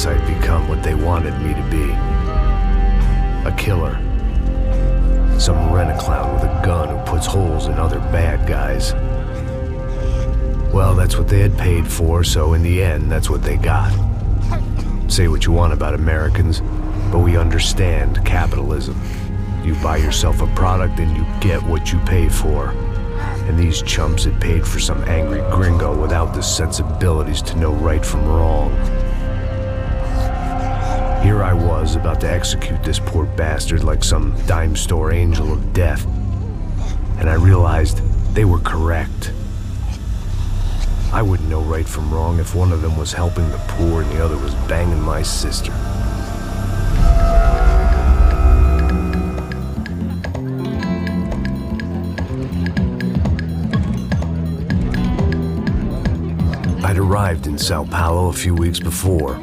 guess I'd become what they wanted me to be. A killer. Some rent-a-clown with a gun who puts holes in other bad guys. Well, that's what they had paid for, so in the end, that's what they got. Say what you want about Americans, but we understand capitalism. You buy yourself a product and you get what you pay for. And these chumps had paid for some angry gringo without the sensibilities to know right from wrong. Here I was, about to execute this poor bastard like some dime store angel of death. And I realized they were correct. I wouldn't know right from wrong if one of them was helping the poor and the other was banging my sister. I'd arrived in Sao Paulo a few weeks before.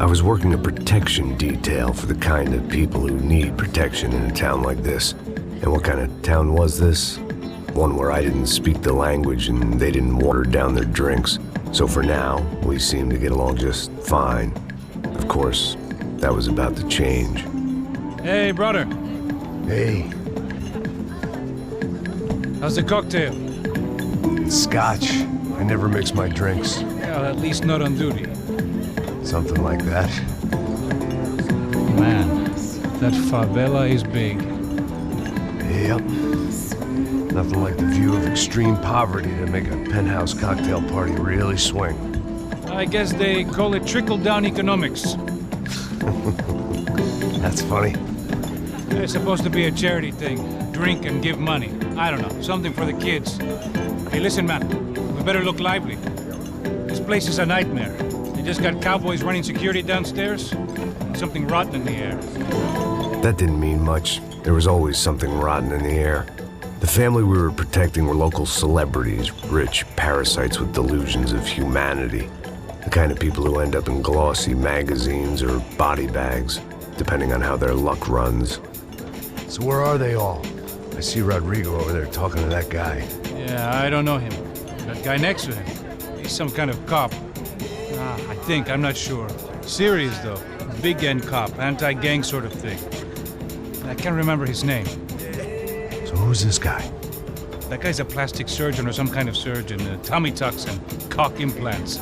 I was working a protection detail for the kind of people who need protection in a town like this. And what kind of town was this? One where I didn't speak the language and they didn't water down their drinks. So for now, we seemed to get along just fine. Of course, that was about to change. Hey, brother. Hey. How's the cocktail? It's scotch. I never mix my drinks. Well, at least not on duty. Something like that. Man, that favela is big. Yep. Nothing like the view of extreme poverty to make a penthouse cocktail party really swing. I guess they call it trickle-down economics. That's funny. It's supposed to be a charity thing. Drink and give money. I don't know, something for the kids. Hey, listen, man. We better look lively. This place is a nightmare. They just got cowboys running security downstairs. And something rotten in the air. That didn't mean much. There was always something rotten in the air. The family we were protecting were local celebrities, rich parasites with delusions of humanity. The kind of people who end up in glossy magazines or body bags, depending on how their luck runs. So where are they all? I see Rodrigo over there talking to that guy. Yeah, I don't know him. That guy next to him. He's some kind of cop. I think, I'm not sure. Serious, though. Big end cop, anti-gang sort of thing. I can't remember his name. So who's this guy? That guy's a plastic surgeon or some kind of surgeon. Tummy tucks and cock implants.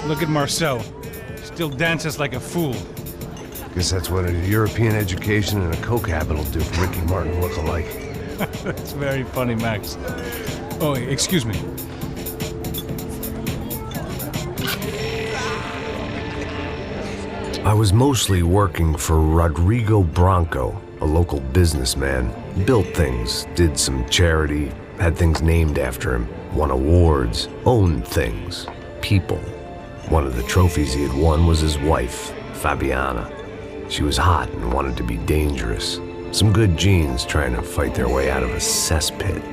Look at Marcel. Still dances like a fool. Guess that's what a European education and a coke habit will do for Ricky Martin look alike. That's very funny, Max. Oh, excuse me. I was mostly working for Rodrigo Branco, a local businessman. Built things, did some charity, had things named after him, won awards, owned things, people. One of the trophies he had won was his wife, Fabiana. She was hot and wanted to be dangerous. Some good genes trying to fight their way out of a cesspit.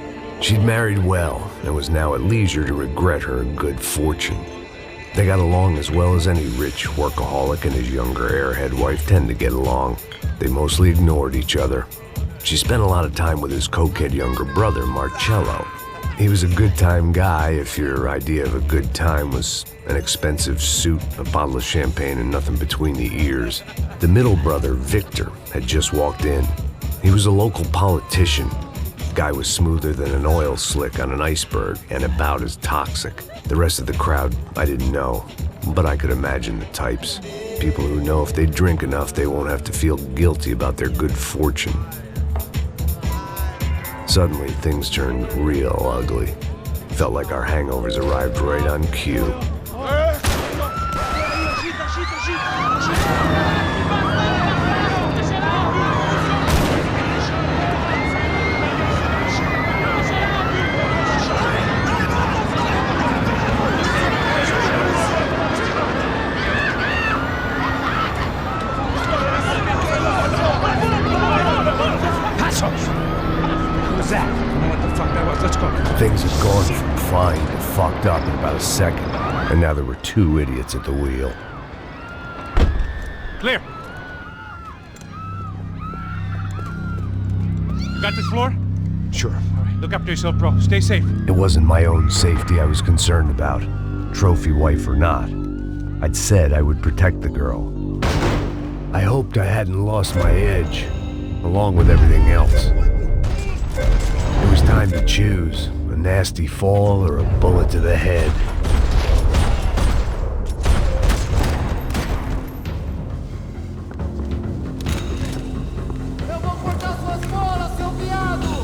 She'd married well and was now at leisure to regret her good fortune. They got along as well as any rich workaholic and his younger airhead wife tend to get along. They mostly ignored each other. She spent a lot of time with his cokehead younger brother, Marcello. He was a good-time guy if your idea of a good time was an expensive suit, a bottle of champagne, and nothing between the ears. The middle brother, Victor, had just walked in. He was a local politician. Guy was smoother than an oil slick on an iceberg and about as toxic. The rest of the crowd, I didn't know, but I could imagine the types. People who know if they drink enough, they won't have to feel guilty about their good fortune. Suddenly, things turned real ugly. Felt like our hangovers arrived right on cue. Things had gone from fine to fucked up in about a second, and now there were two idiots at the wheel. Clear. You got this floor? Sure. All right, look after yourself, bro. Stay safe. It wasn't my own safety I was concerned about, trophy wife or not. I'd said I would protect the girl. I hoped I hadn't lost my edge, along with everything else. It was time to choose, a nasty fall or a bullet to the head. Eu vou cortar suas bolas, seu viado!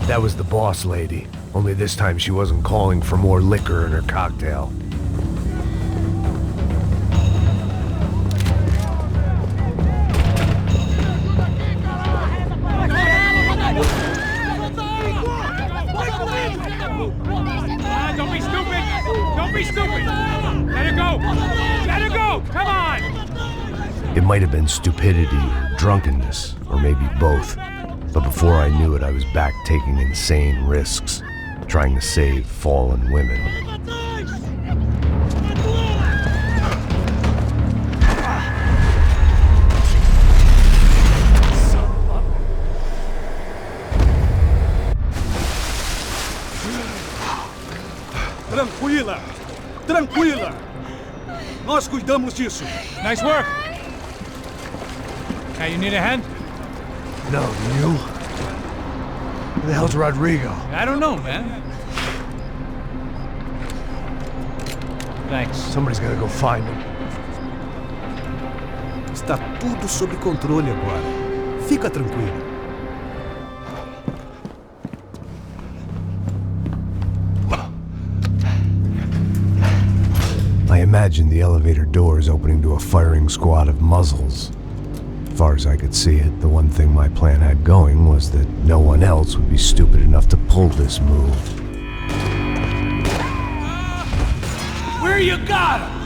That was the boss lady, only this time she wasn't calling for more liquor in her cocktail. Don't be stupid! Don't be stupid! Let her go! Let her go! Come on! It might have been stupidity, drunkenness, or maybe both. But before I knew it, I was back taking insane risks, trying to save fallen women. Tranquila! Tranquila! Nós cuidamos disso. Nice work! Hey, you need a hand? No, you? Who the hell's Rodrigo? I don't know, man. Thanks. Somebody's gotta go find him. Está tudo sob controle agora. Fica tranquilo. I imagined the elevator doors opening to a firing squad of muzzles. As far as I could see it, the one thing my plan had going was that no one else would be stupid enough to pull this move. Where you got him?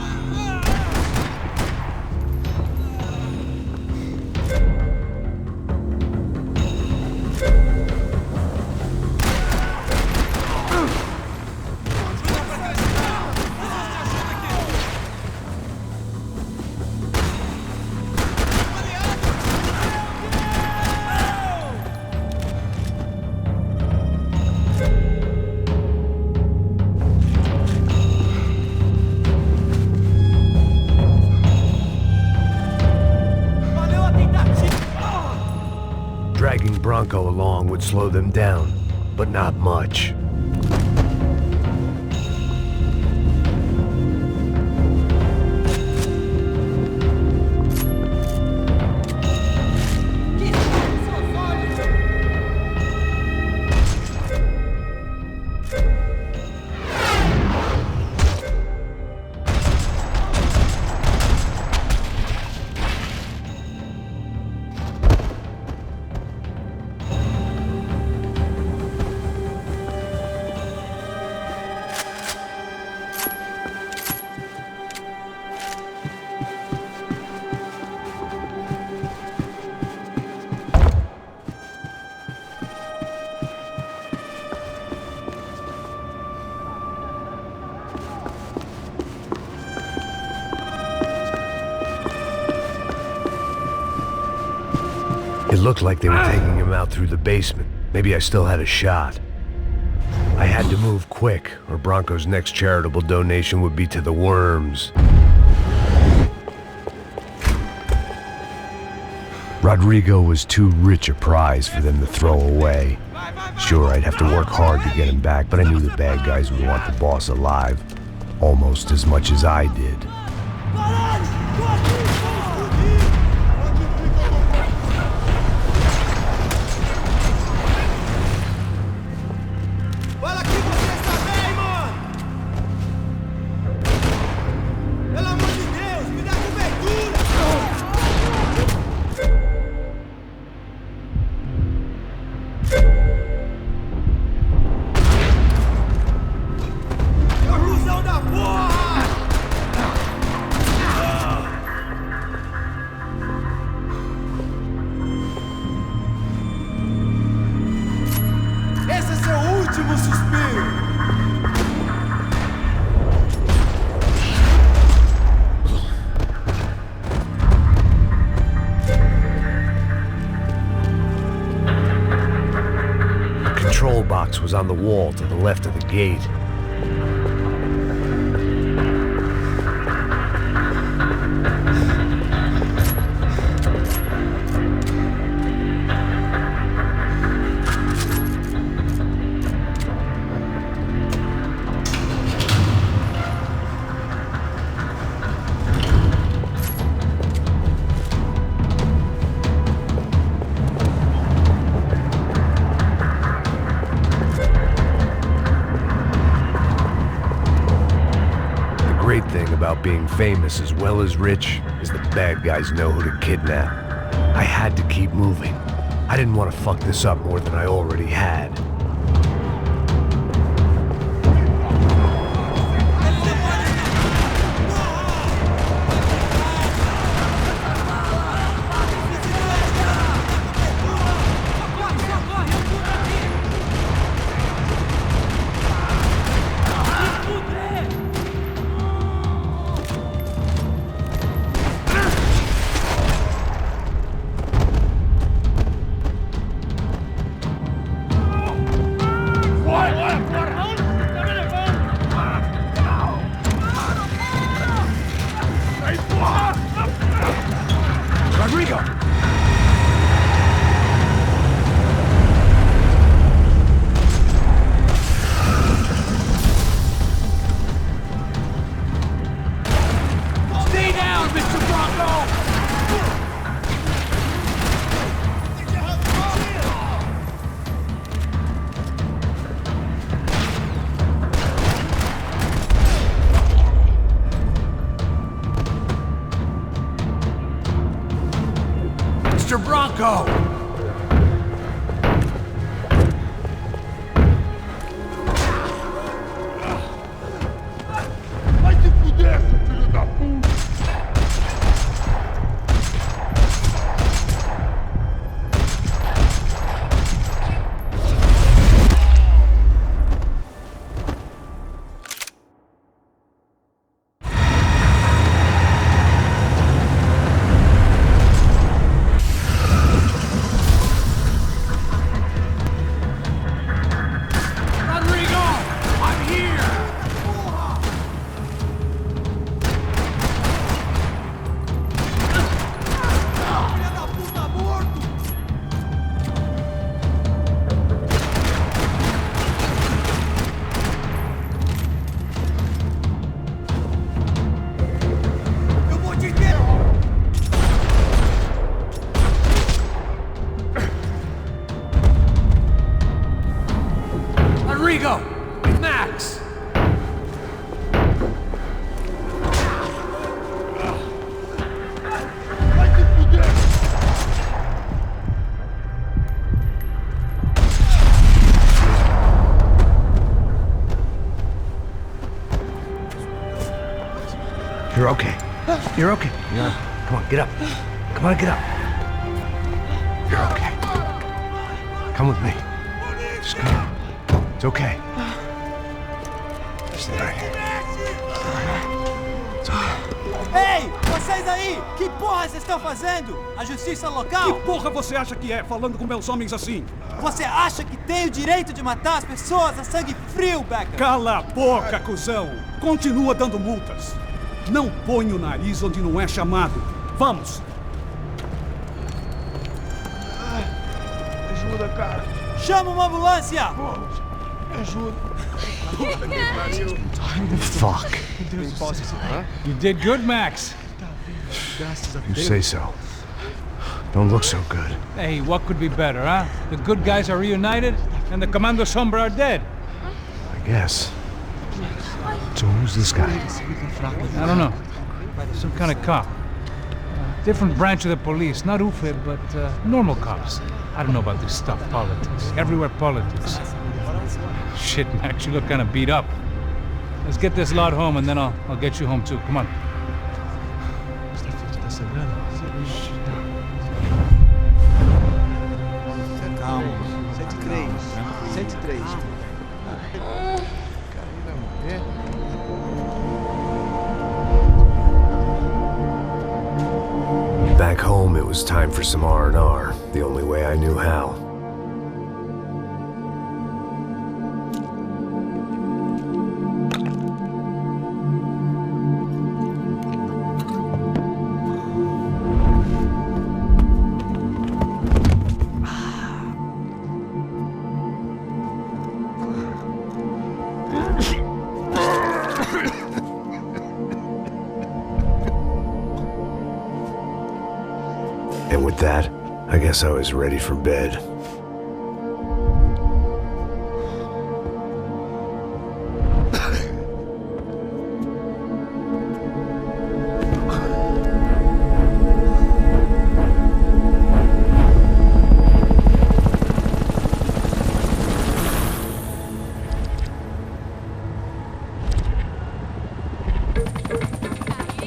Dragging Bronco along would slow them down, but not much. It looked like they were taking him out through the basement. Maybe I still had a shot. I had to move quick, or Bronco's next charitable donation would be to the worms. Rodrigo was too rich a prize for them to throw away. Sure, I'd have to work hard to get him back, but I knew the bad guys would want the boss alive. Almost as much as I did. Fala que você está bem, mano! Pelo amor de Deus, me dá cobertura! Corrupção da porra! Esse é seu último suspiro! The control box was on the wall to the left of the gate. The great thing about being famous as well as rich is the bad guys know who to kidnap. I had to keep moving. I didn't want to fuck this up more than I already had. Rodrigo! Stay down, Mr. Bronco! Mr. Bronco! Vai se fuder, seu filho da puta! Rodrigo! I'm here! Filha da puta morto! Eu vou te ter! Rodrigo! Max! Vai se fuder! You're okay. You're okay. Come on, get up. Come on, get up. You're okay. Come with me. Just come on. It's okay. Stay right here. It's okay. Ei, vocês aí! Que porra vocês estão fazendo? A justiça local? Que porra você acha que é, falando com meus homens assim? Você acha que tem o direito de matar as pessoas a sangue frio, Becker? Cala a boca, cuzão! Continua dando multas. Não põe o nariz onde não é chamado. Vamos! Ajuda, cara. Chama uma ambulância! Fuck. You did good, Max. You say so. Don't look so good. Hey, what could be better, huh? The good guys are reunited, and the Commando Sombra are dead. I guess. So who's this guy? I don't know. Some kind of cop. Different branch of the police. Not UFE, but normal cops. I don't know about this stuff, politics. Everywhere politics. Shit, Max, you look kind of beat up. Let's get this lot home, and then I'll get you home too. Come on. Calma. 103. 103. Back home, it was time for some R&R, the only way I knew how. And with that, I guess I was ready for bed.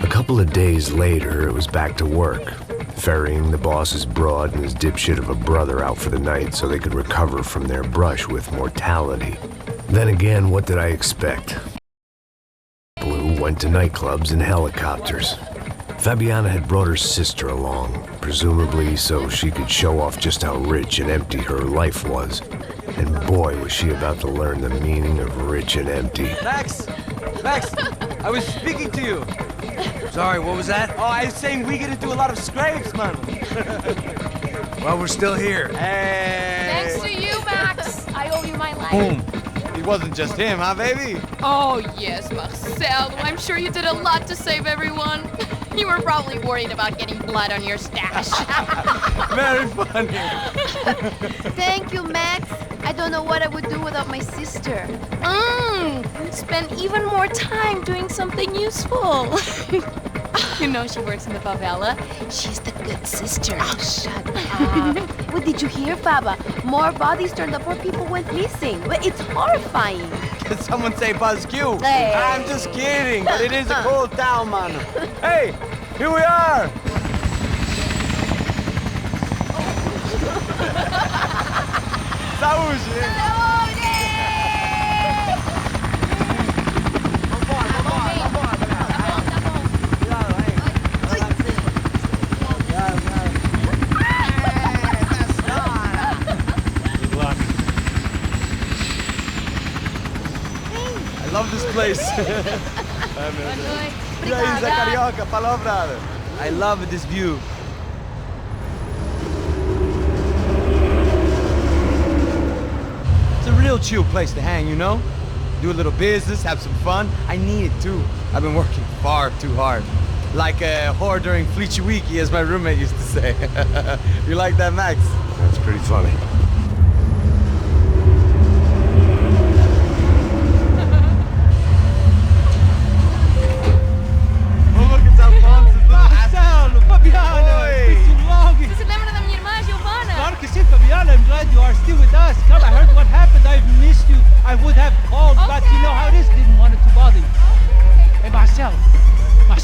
A couple of days later, it was back to work. Ferrying the boss's broad and his dipshit of a brother out for the night so they could recover from their brush with mortality. Then again, what did I expect? Blue went to nightclubs and helicopters. Fabiana had brought her sister along, presumably so she could show off just how rich and empty her life was. And boy, was she about to learn the meaning of rich and empty. Max! Max! I was speaking to you! Sorry, what was that? Oh, I was saying we gotta do a lot of scrapes, man! Well, we're still here. Hey! Thanks to you, Max. I owe you my life. Boom! It wasn't just him, huh, baby? Oh, yes, Marcel. I'm sure you did a lot to save everyone. You were probably worried about getting blood on your stash. Very funny. Thank you, Max. I don't know what I would do without my sister. Spend even more time doing something useful. You know she works in the favela. She's the good sister. Oh, shut up. What did you hear, Baba? More bodies turned up, more people went missing. It's horrifying. Did someone say Buzz Q? Hey. I'm just kidding, but it is a cold town, man. Hey, here we are! Saúde! I love this place. E aí, Zé Carioca, palavra. I love this view. It's a real chill place to hang, you know? Do a little business, have some fun. I need it too. I've been working far too hard. Like a whore during Fleechy Weeky, as my roommate used to say. You like that, Max? That's pretty funny. Marcelo, Fabiana, it's been too long. Você se lembra da minha irmã, Giovanna? Claro que sim, Fabiana. I'm glad you are still with us. Come, I heard what happened. I've missed you. I would have called, but you know how it is. Didn't want it to bother you. Hey, Marcelo, I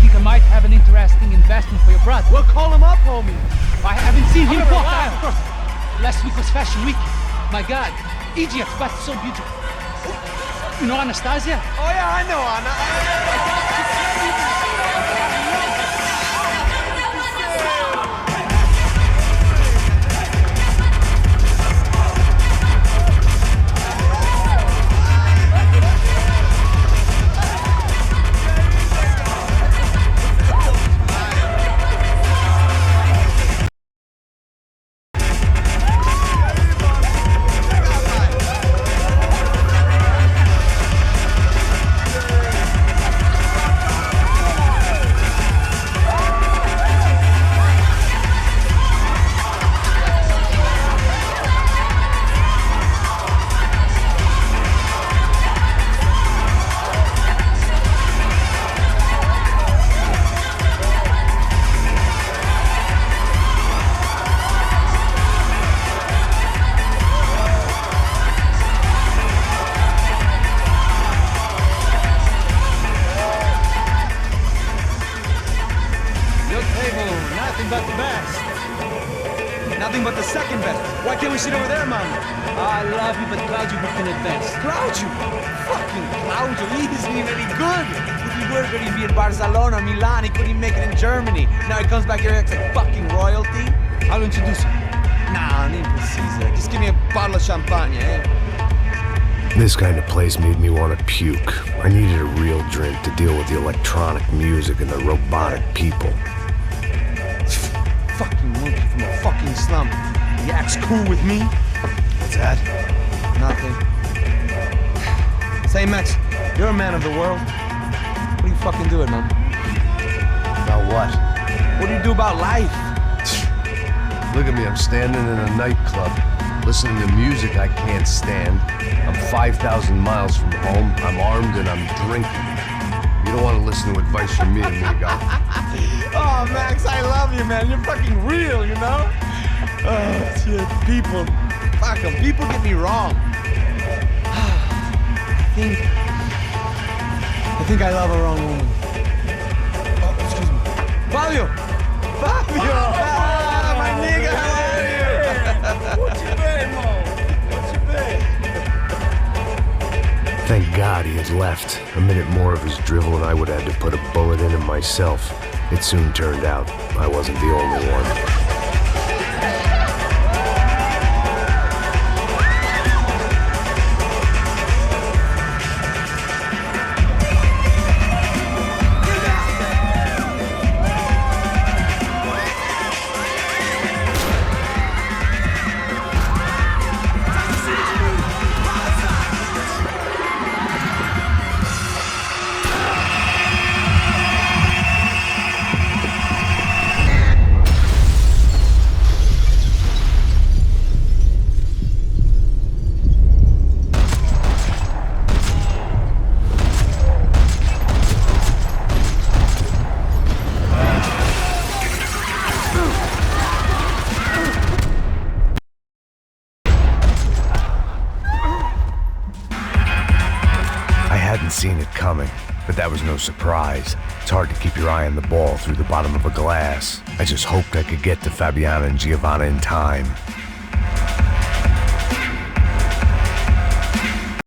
think I might have an interesting investment for your brother. Well, call him up, homie. I haven't seen him for a while. Last week was Fashion Week. My God, Egypt, but so beautiful. You know Anastasia? Oh yeah, I know Anna. Nothing but the second best. Why can't we sit over there, Mom? I love you, but Claudio, we can advance. Claudio? Fucking Claudio, he isn't even any good. If he were good, he'd be in Barcelona, Milan, he couldn't even make it in Germany. Now he comes back here and acts like fucking royalty. I'll introduce you. Nah, nem precisa. Just give me a bottle of champagne, eh? This kind of place made me want to puke. I needed a real drink to deal with the electronic music and the robotic people. Fucking monkey from a fucking slum. He acts cool with me. What's that? Nothing. Say, Max, you're a man of the world. What do you fucking do it, man? About what? What do you do about life? Look at me, I'm standing in a nightclub, listening to music I can't stand. I'm 5,000 miles from home, I'm armed and I'm drinking. You don't want to listen to advice from me, amigo. Oh, Max, I love you, man. You're fucking real, you know? Oh, shit. People. Fuck them. People get me wrong. I think I love a wrong woman. Oh, excuse me. Fabio! Fabio! Ah, my nigga, how are you? What you been, Mo? What you been? Thank God he had left. A minute more of his drivel and I would have had to put a bullet in him myself. It soon turned out I wasn't the only one. Seen it coming, but that was no surprise. It's hard to keep your eye on the ball through the bottom of a glass. I just hoped I could get to Fabiana and Giovanna in time.